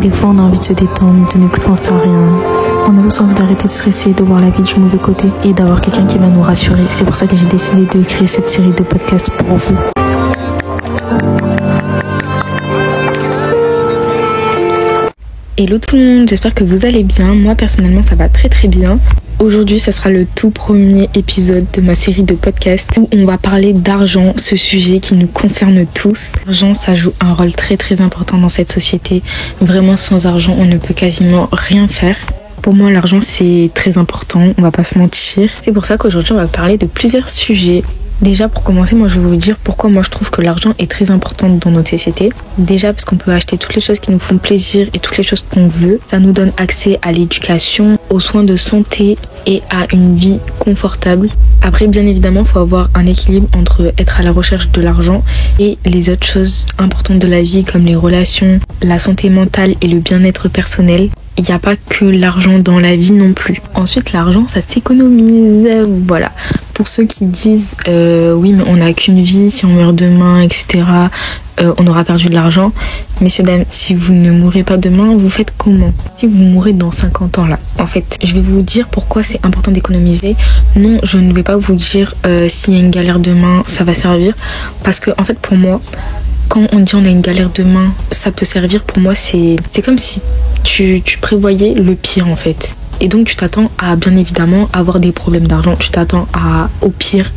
Des fois, on a envie de se détendre, de ne plus penser à rien. On a tous envie d'arrêter de stresser, de voir la vie du mauvais côté et d'avoir quelqu'un qui va nous rassurer. C'est pour ça que j'ai décidé de créer cette série de podcasts pour vous. Hello tout le monde, j'espère que vous allez bien. Moi personnellement ça va très très bien. Aujourd'hui ça sera le tout premier épisode de ma série de podcasts où on va parler d'argent, ce sujet qui nous concerne tous. L'argent ça joue un rôle très très important dans cette société. Vraiment sans argent on ne peut quasiment rien faire. Pour moi l'argent c'est très important, on va pas se mentir. C'est pour ça qu'aujourd'hui on va parler de plusieurs sujets. Déjà pour commencer, moi je vais vous dire pourquoi moi je trouve que l'argent est très important dans notre société. Déjà parce qu'on peut acheter toutes les choses qui nous font plaisir et toutes les choses qu'on veut. Ça nous donne accès à l'éducation, aux soins de santé et à une vie confortable. Après bien évidemment il faut avoir un équilibre entre être à la recherche de l'argent et les autres choses importantes de la vie comme les relations, la santé mentale et le bien-être personnel. Il n'y a pas que l'argent dans la vie non plus. Ensuite l'argent ça s'économise, voilà. Pour ceux qui disent oui mais on n'a qu'une vie, si on meurt demain etc on aura perdu de l'argent. Messieurs dames, si vous ne mourrez pas demain, vous faites comment? Si vous mourrez dans 50 ans là, en fait, je vais vous dire pourquoi c'est important d'économiser. Non, je ne vais pas vous dire s'il y a une galère demain, ça va servir. Parce que en fait pour moi, quand on dit on a une galère demain, ça peut servir. Pour moi c'est comme si tu prévoyais le pire en fait. Et donc tu t'attends à bien évidemment avoir des problèmes d'argent, tu t'attends au pire.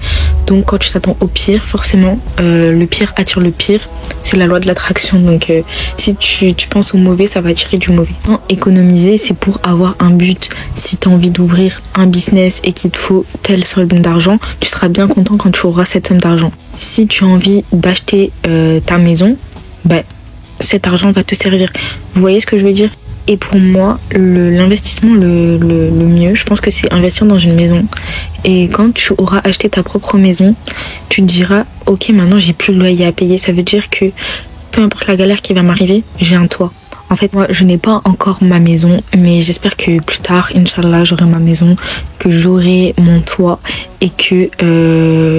Donc quand tu t'attends au pire, forcément le pire attire le pire. C'est la loi de l'attraction. Donc si tu penses au mauvais, ça va attirer du mauvais. Économiser, c'est pour avoir un but. Si tu as envie d'ouvrir un business et qu'il te faut telle somme d'argent, tu seras bien content quand tu auras cette somme d'argent. Si tu as envie d'acheter ta maison, cet argent va te servir. Vous voyez ce que je veux dire? Et pour moi, l'investissement le mieux, je pense que c'est investir dans une maison. Et quand tu auras acheté ta propre maison, tu te diras « Ok, maintenant j'ai plus de loyer à payer ». Ça veut dire que peu importe la galère qui va m'arriver, j'ai un toit. En fait, moi, je n'ai pas encore ma maison, mais j'espère que plus tard, Inch'Allah, j'aurai ma maison, que j'aurai mon toit et que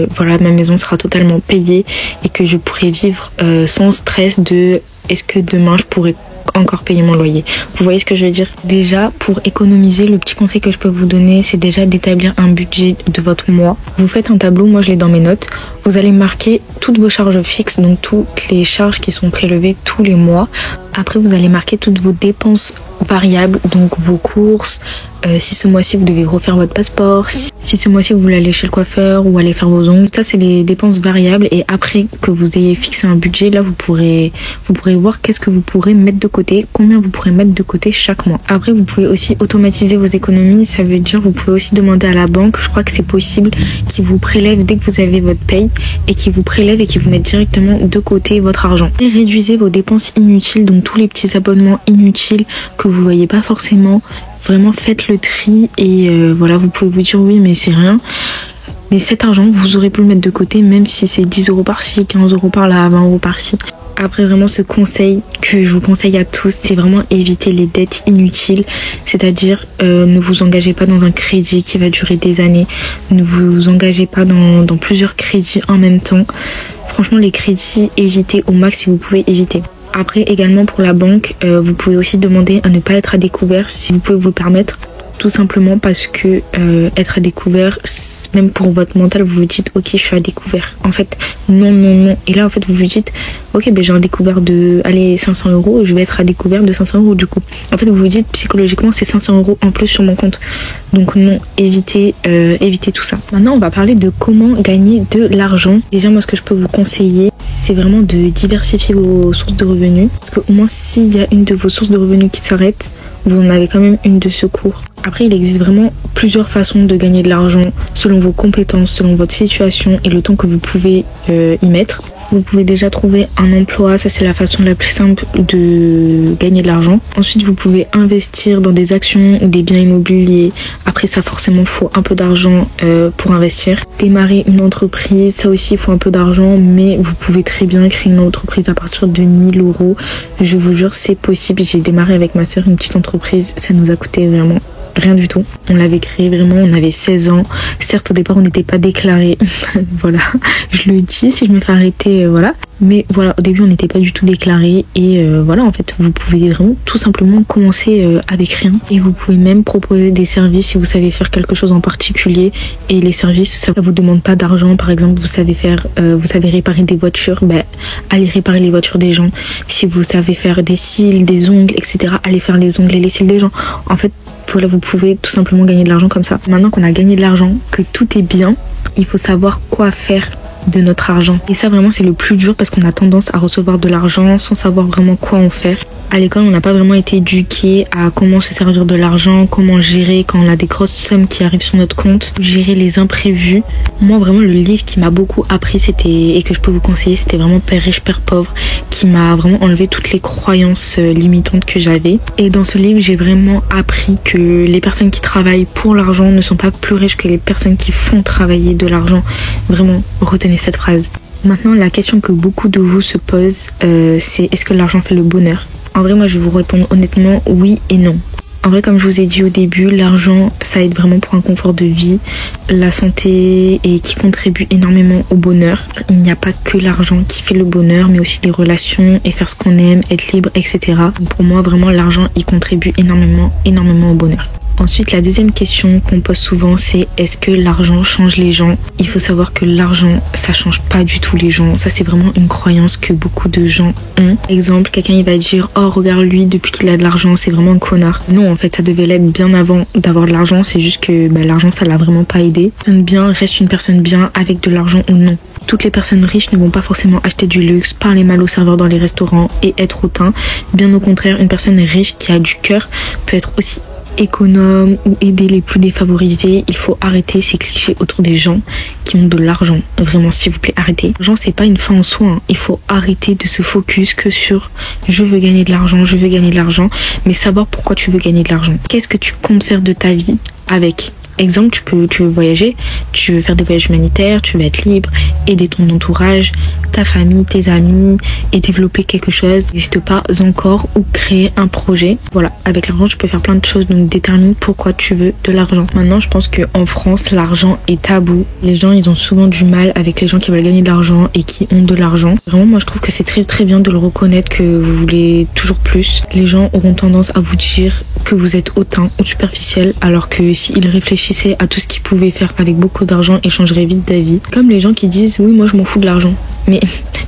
voilà, ma maison sera totalement payée et que je pourrai vivre sans stress de est-ce que demain je pourrai encore payer mon loyer. Vous voyez ce que je veux dire? Déjà, pour économiser, le petit conseil que je peux vous donner, c'est déjà d'établir un budget de votre mois. Vous faites un tableau, moi je l'ai dans mes notes. Vous allez marquer toutes vos charges fixes, donc toutes les charges qui sont prélevées tous les mois. Après, vous allez marquer toutes vos dépenses variables, donc vos courses, si ce mois-ci vous devez refaire votre passeport, si ce mois-ci vous voulez aller chez le coiffeur ou aller faire vos ongles, ça c'est les dépenses variables. Et après que vous ayez fixé un budget, là vous pourrez voir qu'est-ce que vous pourrez mettre de côté, combien vous pourrez mettre de côté chaque mois. Après vous pouvez aussi automatiser vos économies, ça veut dire vous pouvez aussi demander à la banque, je crois que c'est possible, qu'ils vous prélèvent dès que vous avez votre paye et qu'ils vous prélèvent et qu'ils vous mettent directement de côté votre argent. Et réduisez vos dépenses inutiles, donc tous les petits abonnements inutiles que vous voyez pas forcément. Vraiment faites le tri et voilà, vous pouvez vous dire oui mais c'est rien. Mais cet argent, vous aurez pu le mettre de côté même si c'est 10 € par-ci, 15 € par-là, 20 € par-ci. Après vraiment ce conseil que je vous conseille à tous, c'est vraiment éviter les dettes inutiles. C'est-à-dire ne vous engagez pas dans un crédit qui va durer des années. Ne vous engagez pas dans plusieurs crédits en même temps. Franchement les crédits, évitez au max si vous pouvez éviter. Après également pour la banque, vous pouvez aussi demander à ne pas être à découvert si vous pouvez vous le permettre. Tout simplement parce que être à découvert, même pour votre mental, vous vous dites ok je suis à découvert. En fait non. Et là en fait vous vous dites ok j'ai un découvert de 500 €, je vais être à découvert de 500 € du coup. En fait vous vous dites psychologiquement c'est 500 € en plus sur mon compte. Donc non, évitez tout ça. Maintenant on va parler de comment gagner de l'argent. Déjà moi ce que je peux vous conseiller, c'est vraiment de diversifier vos sources de revenus. Parce qu'au moins s'il y a une de vos sources de revenus qui s'arrête, vous en avez quand même une de secours. Après, il existe vraiment plusieurs façons de gagner de l'argent selon vos compétences, selon votre situation et le temps que vous pouvez y mettre. Vous pouvez déjà trouver un emploi, ça c'est la façon la plus simple de gagner de l'argent. Ensuite, vous pouvez investir dans des actions ou des biens immobiliers. Après ça, forcément, faut un peu d'argent pour investir. Démarrer une entreprise, ça aussi, il faut un peu d'argent, mais vous pouvez très bien créer une entreprise à partir de 1 000 €. Je vous jure, c'est possible. J'ai démarré avec ma soeur une petite entreprise, ça nous a coûté vraiment rien du tout. On l'avait créé vraiment, on avait 16 ans. Certes, au départ, on n'était pas déclarés. Voilà, je le dis, si je me fais arrêter, voilà. Mais voilà, au début, on n'était pas du tout déclarés. Et voilà, en fait, vous pouvez vraiment tout simplement commencer avec rien. Et vous pouvez même proposer des services si vous savez faire quelque chose en particulier. Et les services, ça vous demande pas d'argent. Par exemple, vous savez réparer des voitures, allez réparer les voitures des gens. Si vous savez faire des cils, des ongles, etc., allez faire les ongles et les cils des gens. En fait, voilà, vous pouvez tout simplement gagner de l'argent comme ça. Maintenant qu'on a gagné de l'argent, que tout est bien, il faut savoir quoi faire de notre argent. Et ça vraiment c'est le plus dur parce qu'on a tendance à recevoir de l'argent sans savoir vraiment quoi en faire. À l'école on n'a pas vraiment été éduqué à comment se servir de l'argent, comment gérer quand on a des grosses sommes qui arrivent sur notre compte, gérer les imprévus. Moi vraiment le livre qui m'a beaucoup appris et que je peux vous conseiller, c'était vraiment Père riche, Père pauvre, qui m'a vraiment enlevé toutes les croyances limitantes que j'avais. Et dans ce livre j'ai vraiment appris que les personnes qui travaillent pour l'argent ne sont pas plus riches que les personnes qui font travailler de l'argent. Vraiment, retenez cette phrase. Maintenant, la question que beaucoup de vous se posent, c'est est-ce que l'argent fait le bonheur? En vrai, moi, je vais vous répondre honnêtement, oui et non. En vrai, comme je vous ai dit au début, l'argent, ça aide vraiment pour un confort de vie, la santé et qui contribue énormément au bonheur. Il n'y a pas que l'argent qui fait le bonheur, mais aussi les relations et faire ce qu'on aime, être libre, etc. Pour moi, vraiment, l'argent, il contribue énormément au bonheur. Ensuite, la deuxième question qu'on pose souvent, c'est est-ce que l'argent change les gens? Il faut savoir que l'argent, ça change pas du tout les gens. Ça, c'est vraiment une croyance que beaucoup de gens ont. Exemple, quelqu'un il va dire « Oh, regarde lui, depuis qu'il a de l'argent, c'est vraiment un connard. » Non, en fait, ça devait l'être bien avant d'avoir de l'argent. C'est juste que l'argent, ça l'a vraiment pas aidé. Une personne bien reste une personne bien avec de l'argent ou non. Toutes les personnes riches ne vont pas forcément acheter du luxe, parler mal aux serveurs dans les restaurants et être hautain. Bien au contraire, une personne riche qui a du cœur peut être aussi économe ou aider les plus défavorisés. Il faut arrêter ces clichés autour des gens qui ont de l'argent. Vraiment, s'il vous plaît, arrêtez. L'argent, c'est pas une fin en soi, hein. Il faut arrêter de se focus que sur je veux gagner de l'argent, mais savoir pourquoi tu veux gagner de l'argent. Qu'est-ce que tu comptes faire de ta vie avec? Exemple, tu veux voyager, tu veux faire des voyages humanitaires, tu veux être libre, aider ton entourage, ta famille, tes amis et développer quelque chose. N'hésite pas encore ou créer un projet. Voilà, avec l'argent, tu peux faire plein de choses, donc détermine pourquoi tu veux de l'argent. Maintenant, je pense qu'en France, l'argent est tabou. Les gens, ils ont souvent du mal avec les gens qui veulent gagner de l'argent et qui ont de l'argent. Vraiment, moi, je trouve que c'est très très bien de le reconnaître que vous voulez toujours plus. Les gens auront tendance à vous dire que vous êtes hautain ou superficiel, alors que s'ils réfléchissent à tout ce qu'ils pouvaient faire avec beaucoup d'argent et changeraient vite d'avis. Comme les gens qui disent oui, moi je m'en fous de l'argent. Mais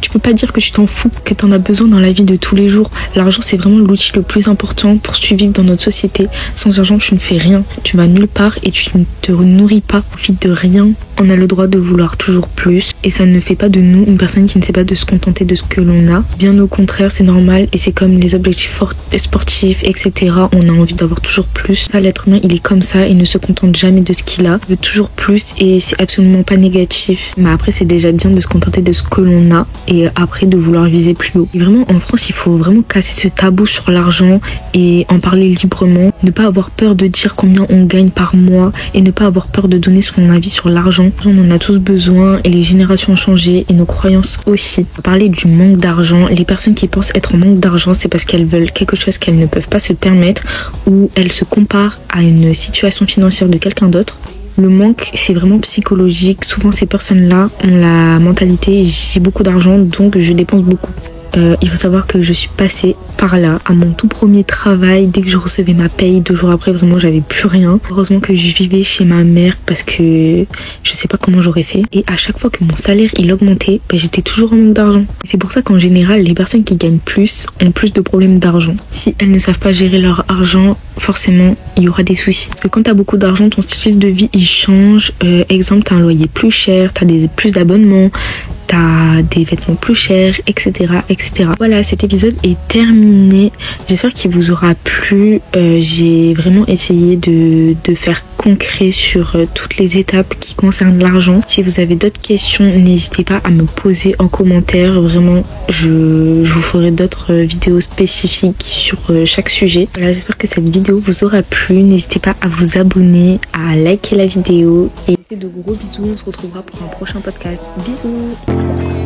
tu peux pas dire que tu t'en fous, que t'en as besoin dans la vie de tous les jours. L'argent, c'est vraiment l'outil le plus important pour survivre dans notre société. Sans argent, tu ne fais rien. Tu vas nulle part et tu ne te nourris pas. Profite de rien. On a le droit de vouloir toujours plus. Et ça ne fait pas de nous une personne qui ne sait pas de se contenter de ce que l'on a. Bien au contraire, c'est normal. Et c'est comme les objectifs sportifs, etc. On a envie d'avoir toujours plus. Ça, l'être humain, il est comme ça. Il ne se contente jamais de ce qu'il a. Il veut toujours plus et c'est absolument pas négatif. Mais après, c'est déjà bien de se contenter de ce que l'on a et après de vouloir viser plus haut. Et vraiment, en France, il faut vraiment casser ce tabou sur l'argent et en parler librement. Ne pas avoir peur de dire combien on gagne par mois et ne pas avoir peur de donner son avis sur l'argent. On en a tous besoin et les générations ont changé et nos croyances aussi. On va parler du manque d'argent. Les personnes qui pensent être en manque d'argent, c'est parce qu'elles veulent quelque chose qu'elles ne peuvent pas se permettre ou elles se comparent à une situation financière de quelqu'un d'autre. Le manque, c'est vraiment psychologique. Souvent, ces personnes-là ont la mentalité « j'ai beaucoup d'argent, donc je dépense beaucoup ». Il faut savoir que je suis passée par là à mon tout premier travail. Dès que je recevais ma paye, 2 jours après, vraiment, j'avais plus rien. Heureusement que je vivais chez ma mère parce que je sais pas comment j'aurais fait. Et à chaque fois que mon salaire il augmentait, j'étais toujours en manque d'argent. C'est pour ça qu'en général, les personnes qui gagnent plus ont plus de problèmes d'argent. Si elles ne savent pas gérer leur argent, forcément, il y aura des soucis. Parce que quand t'as beaucoup d'argent, ton style de vie il change. Exemple, t'as un loyer plus cher, t'as plus d'abonnements, t'as des vêtements plus chers, etc., etc. Voilà, cet épisode est terminé. J'espère qu'il vous aura plu. J'ai vraiment essayé de faire concret sur toutes les étapes qui concernent l'argent. Si vous avez d'autres questions, n'hésitez pas à me poser en commentaire. Vraiment, je vous ferai d'autres vidéos spécifiques sur chaque sujet. Voilà, j'espère que cette vidéo vous aura plu. N'hésitez pas à vous abonner, à liker la vidéo. Et de gros bisous. On se retrouvera pour un prochain podcast. Bisous.